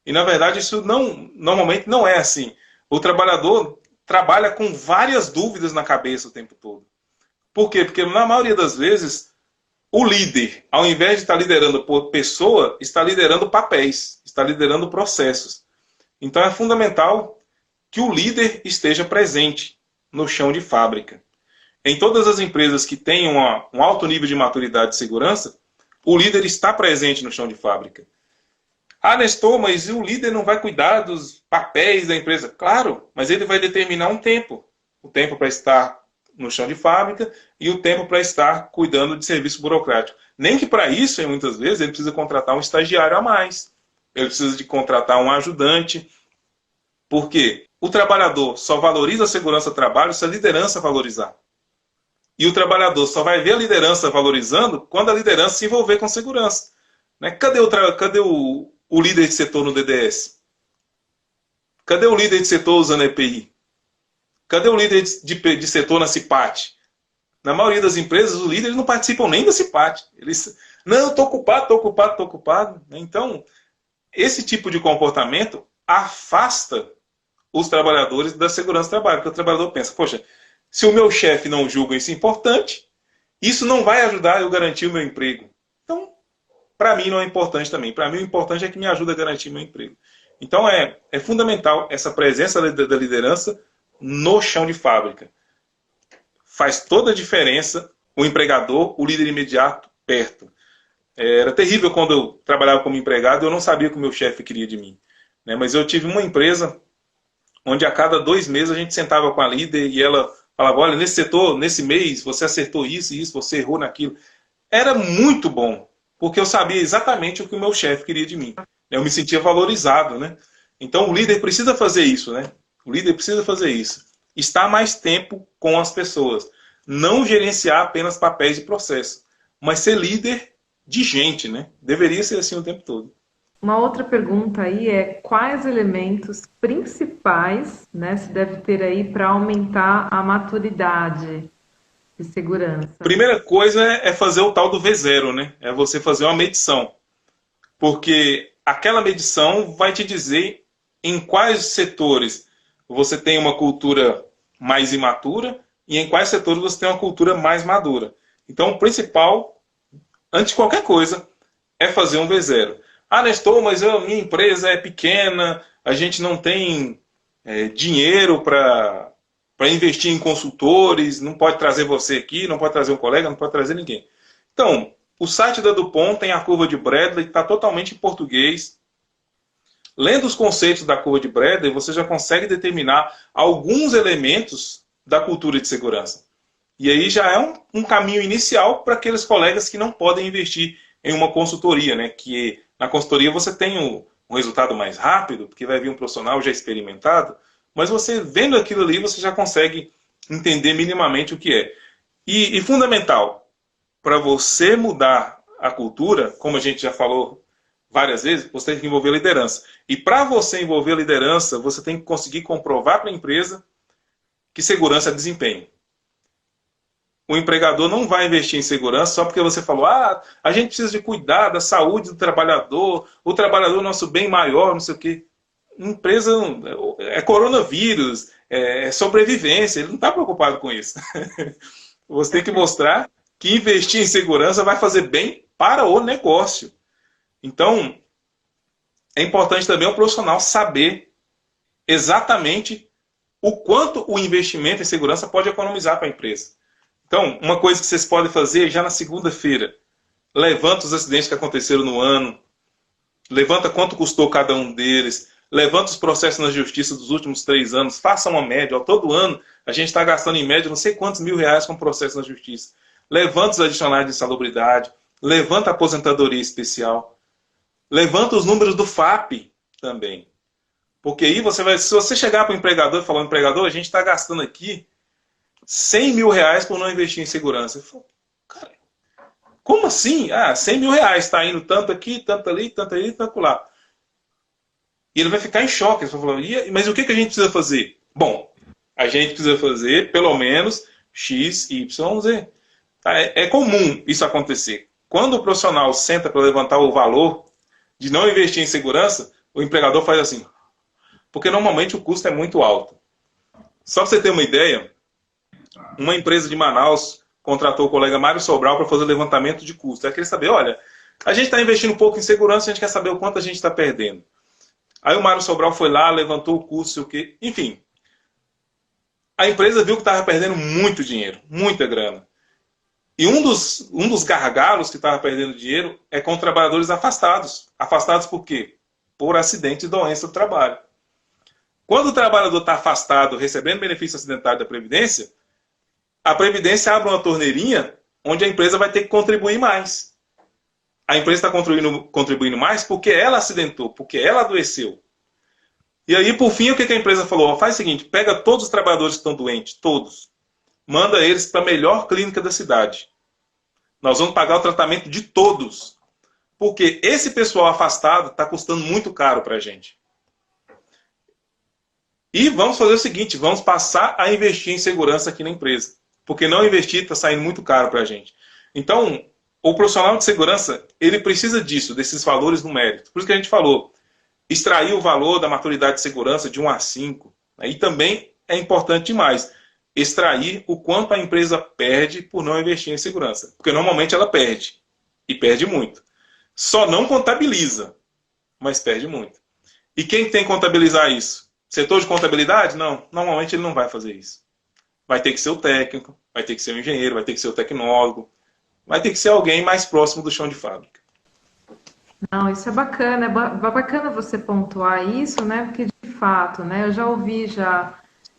E, na verdade, isso normalmente não é assim. O trabalhador trabalha com várias dúvidas na cabeça o tempo todo. Por quê? Porque, na maioria das vezes, o líder, ao invés de estar liderando por pessoa, está liderando papéis, está liderando processos. Então, é fundamental que o líder esteja presente no chão de fábrica. Em todas as empresas que têm um alto nível de maturidade de segurança, o líder está presente no chão de fábrica. Ah, Nestor, mas o líder não vai cuidar dos papéis da empresa? Claro, mas ele vai determinar um tempo. O tempo para estar no chão de fábrica e o tempo para estar cuidando de serviço burocrático. Nem que para isso, muitas vezes, ele precisa contratar um estagiário a mais. Ele precisa de contratar um ajudante. Por quê? O trabalhador só valoriza a segurança do trabalho se a liderança valorizar. E o trabalhador só vai ver a liderança valorizando quando a liderança se envolver com segurança. Né? Cadê o líder de setor no DDS? Cadê o líder de setor usando EPI? Cadê o líder de setor na CIPAT? Na maioria das empresas, os líderes não participam nem da CIPAT. Eles, não, estou ocupado. Então, esse tipo de comportamento afasta os trabalhadores da segurança do trabalho. Porque o trabalhador pensa, poxa, se o meu chefe não julga isso importante, isso não vai ajudar eu garantir o meu emprego. Então, para mim não é importante também. Para mim o importante é que me ajuda a garantir meu emprego. Então é fundamental essa presença da liderança no chão de fábrica. Faz toda a diferença o empregador, o líder imediato, perto. Era terrível quando eu trabalhava como empregado, eu não sabia o que o meu chefe queria de mim. Mas eu tive uma empresa onde a cada 2 meses a gente sentava com a líder e ela falava, olha, nesse setor, nesse mês, você acertou isso e isso, você errou naquilo. Era muito bom, porque eu sabia exatamente o que o meu chefe queria de mim. Eu me sentia valorizado, né? Então o líder precisa fazer isso, né? O líder precisa fazer isso. Estar mais tempo com as pessoas. Não gerenciar apenas papéis e processos, mas ser líder de gente, né? Deveria ser assim o tempo todo. Uma outra pergunta aí é quais elementos principais, né, se deve ter aí para aumentar a maturidade de segurança? Primeira coisa é fazer o tal do V0, né? É você fazer uma medição. Porque aquela medição vai te dizer em quais setores você tem uma cultura mais imatura e em quais setores você tem uma cultura mais madura. Então, o principal, antes de qualquer coisa, é fazer um V0. Ah, Nestor, mas a minha empresa é pequena, a gente não tem dinheiro para investir em consultores, não pode trazer você aqui, não pode trazer um colega, não pode trazer ninguém. Então, o site da DuPont tem a curva de Bradley, está totalmente em português. Lendo os conceitos da curva de Bradley, você já consegue determinar alguns elementos da cultura de segurança. E aí já é um caminho inicial para aqueles colegas que não podem investir em uma consultoria, né? Que na consultoria você tem um resultado mais rápido, porque vai vir um profissional já experimentado, mas você vendo aquilo ali, você já consegue entender minimamente o que é. E fundamental, para você mudar a cultura, como a gente já falou várias vezes, você tem que envolver a liderança. E para você envolver a liderança, você tem que conseguir comprovar para a empresa que segurança é desempenho. O empregador não vai investir em segurança só porque você falou, a gente precisa de cuidar da saúde do trabalhador, o trabalhador é nosso bem maior, não sei o quê. Empresa é coronavírus, é sobrevivência, ele não está preocupado com isso. Você tem que mostrar que investir em segurança vai fazer bem para o negócio. Então, é importante também o profissional saber exatamente o quanto o investimento em segurança pode economizar para a empresa. Então, uma coisa que vocês podem fazer já na segunda-feira, levanta os acidentes que aconteceram no ano, levanta quanto custou cada um deles, levanta os processos na justiça dos últimos 3 anos, faça uma média. Todo ano a gente está gastando em média não sei quantos R$1.000 com processo na justiça. Levanta os adicionais de insalubridade, levanta a aposentadoria especial, levanta os números do FAP também. Porque aí você vai, se você chegar para o empregador e falar, empregador, a gente está gastando aqui R$100.000 por não investir em segurança. Eu falo, cara, como assim? R$100.000, está indo tanto aqui, tanto ali, tanto lá. E ele vai ficar em choque. Ele vai falar, mas o que a gente precisa fazer? Bom, a gente precisa fazer pelo menos X, Y, Z. É comum isso acontecer. Quando o profissional senta para levantar o valor de não investir em segurança, o empregador faz assim. Porque normalmente o custo é muito alto. Só para você ter uma ideia, uma empresa de Manaus contratou o colega Mário Sobral para fazer levantamento de custos. Ela queria saber, olha, a gente está investindo um pouco em segurança, a gente quer saber o quanto a gente está perdendo. Aí o Mário Sobral foi lá, levantou o custo, sei o quê. Enfim, a empresa viu que estava perdendo muito dinheiro, muita grana. E um dos gargalos que estava perdendo dinheiro é com trabalhadores afastados. Afastados por quê? por acidente e doença do trabalho. Quando o trabalhador está afastado, recebendo benefício acidentário da Previdência, a Previdência abre uma torneirinha onde a empresa vai ter que contribuir mais. A empresa está contribuindo mais porque ela acidentou, porque ela adoeceu. E aí, por fim, o que a empresa falou? Faz o seguinte, pega todos os trabalhadores que estão doentes, todos, manda eles para a melhor clínica da cidade. Nós vamos pagar o tratamento de todos. Porque esse pessoal afastado está custando muito caro para a gente. E vamos fazer o seguinte, vamos passar a investir em segurança aqui na empresa. Porque não investir está saindo muito caro para a gente. Então, o profissional de segurança, ele precisa disso, desses valores numéricos. Por isso que a gente falou, extrair o valor da maturidade de segurança de 1 a 5. E também é importante demais, extrair o quanto a empresa perde por não investir em segurança. Porque normalmente ela perde, e perde muito. Só não contabiliza, mas perde muito. E quem tem que contabilizar isso? Setor de contabilidade? Não, normalmente ele não vai fazer isso. Vai ter que ser o técnico, vai ter que ser o engenheiro, vai ter que ser o tecnólogo, vai ter que ser alguém mais próximo do chão de fábrica. Não, isso é bacana, bacana você pontuar isso, né? Porque de fato, né, eu já ouvi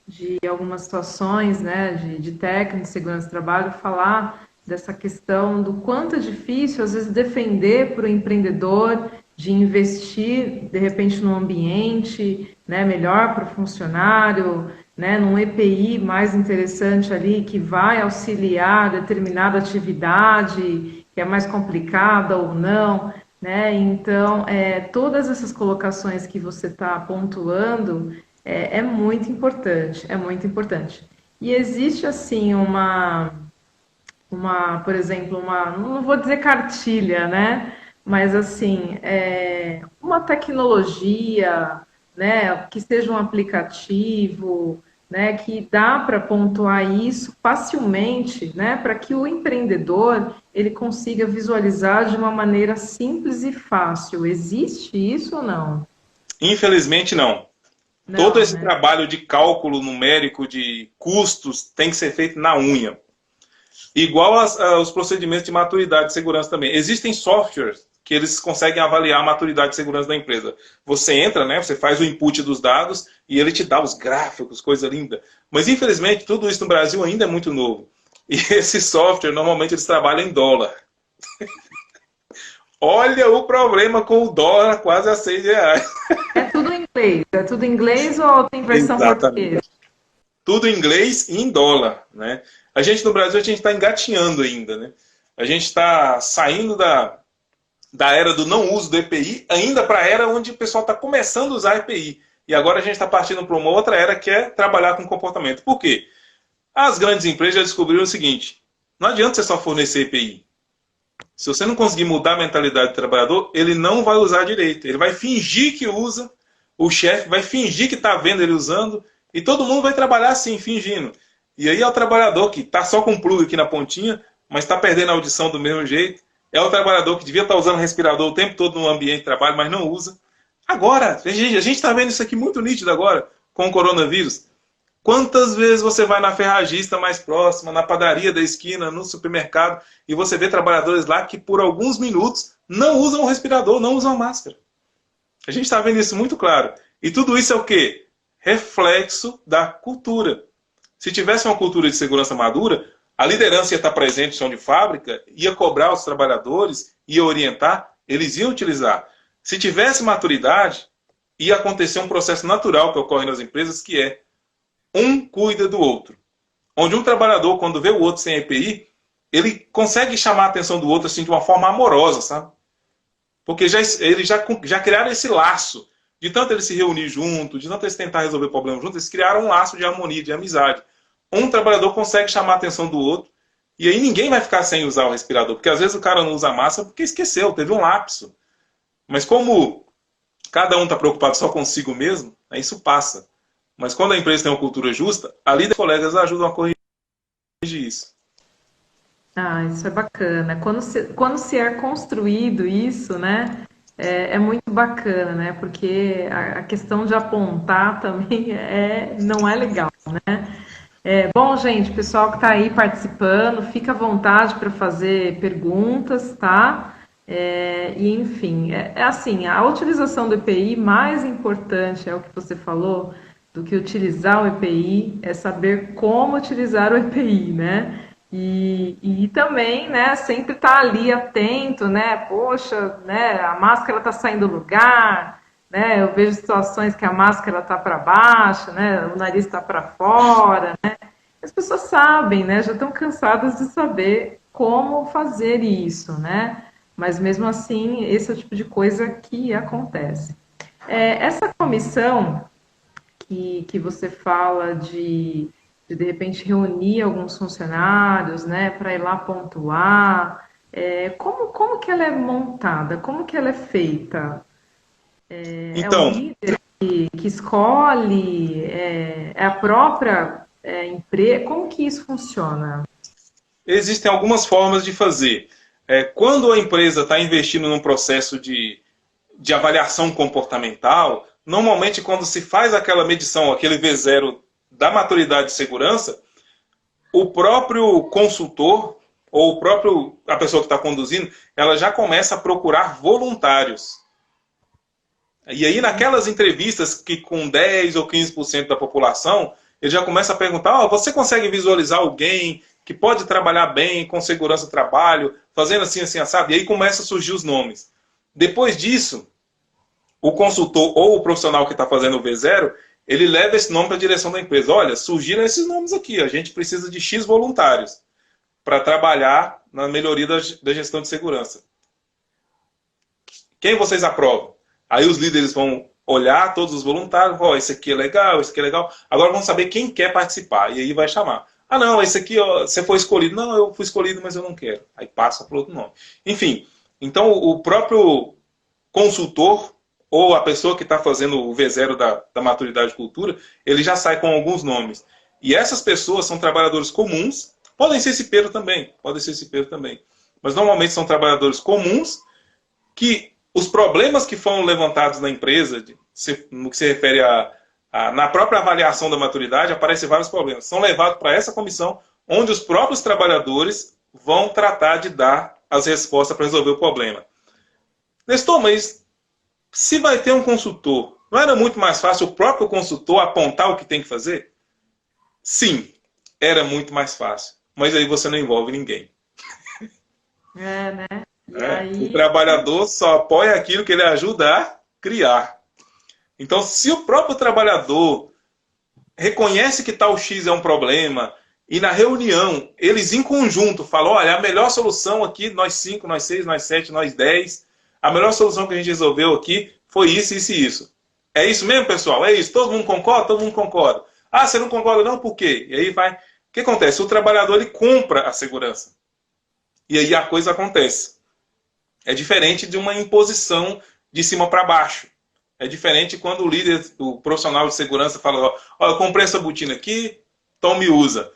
de algumas situações, né, de técnico de segurança do trabalho falar dessa questão do quanto é difícil, às vezes, defender para o empreendedor de investir, de repente, num ambiente, né, melhor para o funcionário, né, num EPI mais interessante ali, que vai auxiliar determinada atividade, que é mais complicada ou não, né? Então, todas essas colocações que você está pontuando é muito importante, é muito importante. E existe, assim, por exemplo, não vou dizer cartilha, né? Mas, assim, uma tecnologia, né? Que seja um aplicativo, né? Que dá para pontuar isso facilmente, né? Para que o empreendedor ele consiga visualizar de uma maneira simples e fácil. Existe isso ou não? Infelizmente, não. Não, Todo esse né? trabalho de cálculo numérico de custos tem que ser feito na unha. Igual aos procedimentos de maturidade de segurança também. Existem softwares que eles conseguem avaliar a maturidade de segurança da empresa. Você entra, né, você faz o input dos dados e ele te dá os gráficos, coisa linda. Mas, infelizmente, tudo isso no Brasil ainda é muito novo. E esse software, normalmente, eles trabalham em dólar. Olha o problema com o dólar quase a R$6. É tudo em inglês? É tudo em inglês ou tem versão Exatamente. portuguesa? Tudo em inglês e em dólar, né? A gente no Brasil, a gente está engatinhando ainda, né? A gente está saindo da era do não uso do EPI, ainda para a era onde o pessoal está começando a usar EPI. E agora a gente está partindo para uma outra era que é trabalhar com comportamento. Por quê? As grandes empresas já descobriram o seguinte, não adianta você só fornecer EPI. Se você não conseguir mudar a mentalidade do trabalhador, ele não vai usar direito. Ele vai fingir que usa, o chefe vai fingir que está vendo ele usando, e todo mundo vai trabalhar assim, fingindo. E aí é o trabalhador que está só com um plug aqui na pontinha, mas está perdendo a audição do mesmo jeito. É o trabalhador que devia estar usando respirador o tempo todo no ambiente de trabalho, mas não usa. Agora, a gente está vendo isso aqui muito nítido agora, com o coronavírus. Quantas vezes você vai na ferragista mais próxima, na padaria da esquina, no supermercado, e você vê trabalhadores lá que por alguns minutos não usam o respirador, não usam a máscara. A gente está vendo isso muito claro. E tudo isso é o quê? Reflexo da cultura. Se tivesse uma cultura de segurança madura, a liderança ia estar presente no chão de fábrica, ia cobrar os trabalhadores, ia orientar, eles iam utilizar. Se tivesse maturidade, ia acontecer um processo natural que ocorre nas empresas, que é um cuida do outro. Onde um trabalhador, quando vê o outro sem EPI, ele consegue chamar a atenção do outro assim, de uma forma amorosa, sabe? Porque eles já criaram esse laço. De tanto eles se reunir junto, de tanto eles tentar resolver problemas juntos, eles criaram um laço de harmonia, de amizade. Um trabalhador consegue chamar a atenção do outro, e aí ninguém vai ficar sem usar o respirador. Porque às vezes o cara não usa máscara porque esqueceu, teve um lapso. Mas como cada um está preocupado só consigo mesmo, isso passa. Mas quando a empresa tem uma cultura justa, ali os colegas ajudam a corrigir isso. Ah, isso é bacana. Quando se é construído isso, né, é muito bacana, né, porque a questão de apontar também não é legal, né. Bom, gente, pessoal que está aí participando, fica à vontade para fazer perguntas, tá? E enfim, é assim, a utilização do EPI, mais importante é o que você falou, do que utilizar o EPI, é saber como utilizar o EPI, né? E também, né, sempre estar ali atento, né? Poxa, né, a máscara está saindo do lugar, né? Eu vejo situações que a máscara está para baixo, né? O nariz está para fora, né? As pessoas sabem, né? Já estão cansadas de saber como fazer isso, né? Mas mesmo assim, esse é o tipo de coisa que acontece. Essa comissão que você fala de repente reunir alguns funcionários, né, para ir lá pontuar, como que ela é montada? Como que ela é feita? É o Então, líder que escolhe? É a própria empresa? Como que isso funciona? existem algumas formas de fazer. Quando a empresa está investindo num processo de avaliação comportamental, normalmente quando se faz aquela medição, aquele V0 da maturidade de segurança, o próprio consultor ou a pessoa que está conduzindo, ela já começa a procurar voluntários. E aí, naquelas entrevistas que com 10 ou 15% da população, ele já começa a perguntar: você consegue visualizar alguém que pode trabalhar bem com segurança do trabalho, fazendo assim, assim, assado? E aí começa a surgir os nomes. Depois disso, o consultor ou o profissional que está fazendo o V0, ele leva esse nome para a direção da empresa. Olha, surgiram esses nomes aqui, a gente precisa de X voluntários para trabalhar na melhoria da gestão de segurança. Quem vocês aprovam? Aí os líderes vão olhar todos os voluntários, esse aqui é legal, esse aqui é legal. Agora vamos saber quem quer participar. E aí vai chamar. Ah, não, esse aqui, você foi escolhido. Não, eu fui escolhido, mas eu não quero. Aí passa para outro nome. Enfim, então o próprio consultor ou a pessoa que está fazendo o V0 da maturidade de cultura, ele já sai com alguns nomes. E essas pessoas são trabalhadores comuns, podem ser cipeiro também, mas normalmente são trabalhadores comuns que os problemas que foram levantados na empresa, no que se refere na própria avaliação da maturidade, aparecem vários problemas. São levados para essa comissão, onde os próprios trabalhadores vão tratar de dar as respostas para resolver o problema. Nestor, mas se vai ter um consultor, não era muito mais fácil o próprio consultor apontar o que tem que fazer? Sim, era muito mais fácil. Mas aí você não envolve ninguém. Né? E aí... O trabalhador só apoia aquilo que ele ajuda a criar. Então, se o próprio trabalhador reconhece que tal X é um problema, e na reunião, eles em conjunto falam: olha, a melhor solução aqui, nós 5, nós 6, nós 7, nós 10, a melhor solução que a gente resolveu aqui foi isso, isso e isso. É isso mesmo, pessoal? É isso? Todo mundo concorda? Todo mundo concorda. Ah, você não concorda não? Por quê? E aí vai... O que acontece? O trabalhador, ele compra a segurança. E aí a coisa acontece. É diferente de uma imposição de cima para baixo. É diferente quando o líder, o profissional de segurança fala: ó, eu comprei essa botina aqui, então me usa.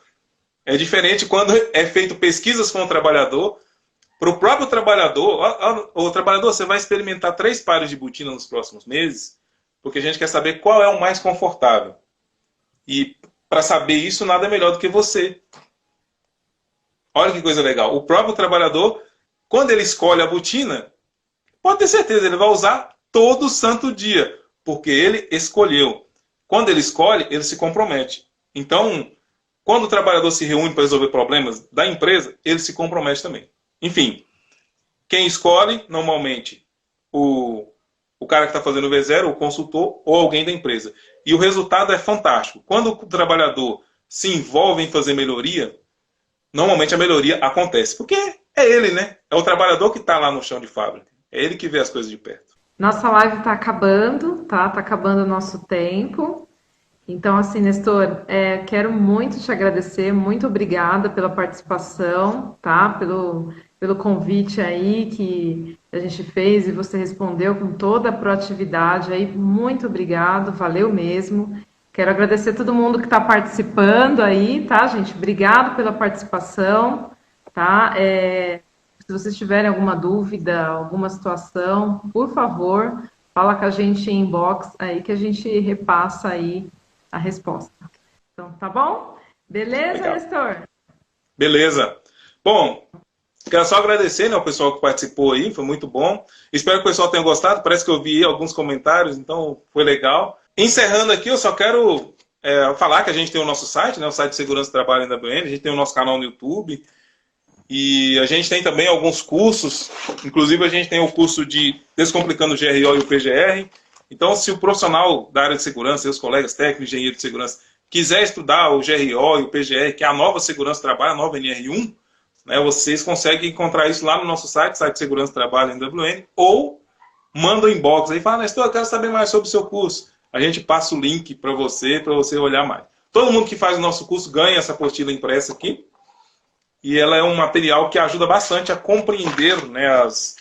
É diferente quando é feito pesquisas com o trabalhador. Para o próprio trabalhador, o trabalhador, você vai experimentar 3 pares de botina nos próximos meses, porque a gente quer saber qual é o mais confortável. E para saber isso, nada melhor do que você. Olha que coisa legal. O próprio trabalhador, quando ele escolhe a botina, pode ter certeza, ele vai usar todo santo dia, porque ele escolheu. Quando ele escolhe, ele se compromete. Então, quando o trabalhador se reúne para resolver problemas da empresa, ele se compromete também. Enfim, quem escolhe, normalmente, o cara que está fazendo o V0, o consultor ou alguém da empresa. E o resultado é fantástico. Quando o trabalhador se envolve em fazer melhoria, normalmente a melhoria acontece. Porque é ele, né? É o trabalhador que está lá no chão de fábrica. É ele que vê as coisas de perto. Nossa live está acabando, tá? Está acabando o nosso tempo. Então, assim, Nestor, quero muito te agradecer, muito obrigada pela participação, tá? Pelo convite aí que a gente fez e você respondeu com toda a proatividade aí. Muito obrigado, valeu mesmo. Quero agradecer a todo mundo que está participando aí, tá, gente? Obrigado pela participação, tá? Se vocês tiverem alguma dúvida, alguma situação, por favor, fala com a gente em inbox aí que a gente repassa aí a resposta. Então, tá bom? Beleza, Legal. Nestor? Beleza. Bom, Quero só agradecer, né, ao pessoal que participou aí, foi muito bom. Espero que o pessoal tenha gostado, parece que eu vi alguns comentários, então foi legal. Encerrando aqui, eu só quero falar que a gente tem o nosso site, né, o site de Segurança do Trabalho da AWN, a gente tem o nosso canal no YouTube, e a gente tem também alguns cursos, inclusive a gente tem o curso de Descomplicando o GRO e o PGR. Então, se o profissional da área de segurança, os colegas técnicos, engenheiros de segurança, quiser estudar o GRO e o PGR, que é a nova segurança do trabalho, a nova NR1, né, vocês conseguem encontrar isso lá no nosso site, site de Segurança do Trabalho NWN, ou manda um inbox aí e fala, Nestor, eu quero saber mais sobre o seu curso. A gente passa o link para você olhar mais. Todo mundo que faz o nosso curso ganha essa apostila impressa aqui, e ela é um material que ajuda bastante a compreender, né, as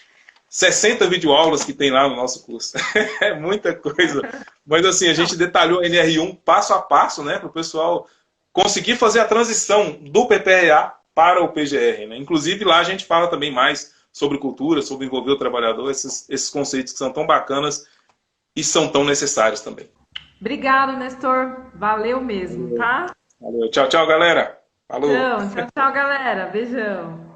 60 videoaulas que tem lá no nosso curso. É muita coisa. Mas assim, a gente detalhou a NR1 passo a passo, né, para o pessoal conseguir fazer a transição do PPRA para o PGR. Né? Inclusive lá a gente fala também mais sobre cultura, sobre envolver o trabalhador, esses conceitos que são tão bacanas e são tão necessários também. Obrigado, Nestor. Valeu mesmo, tá? Valeu. Tchau, tchau, galera. Falou. Tchau, tchau, galera. Beijão.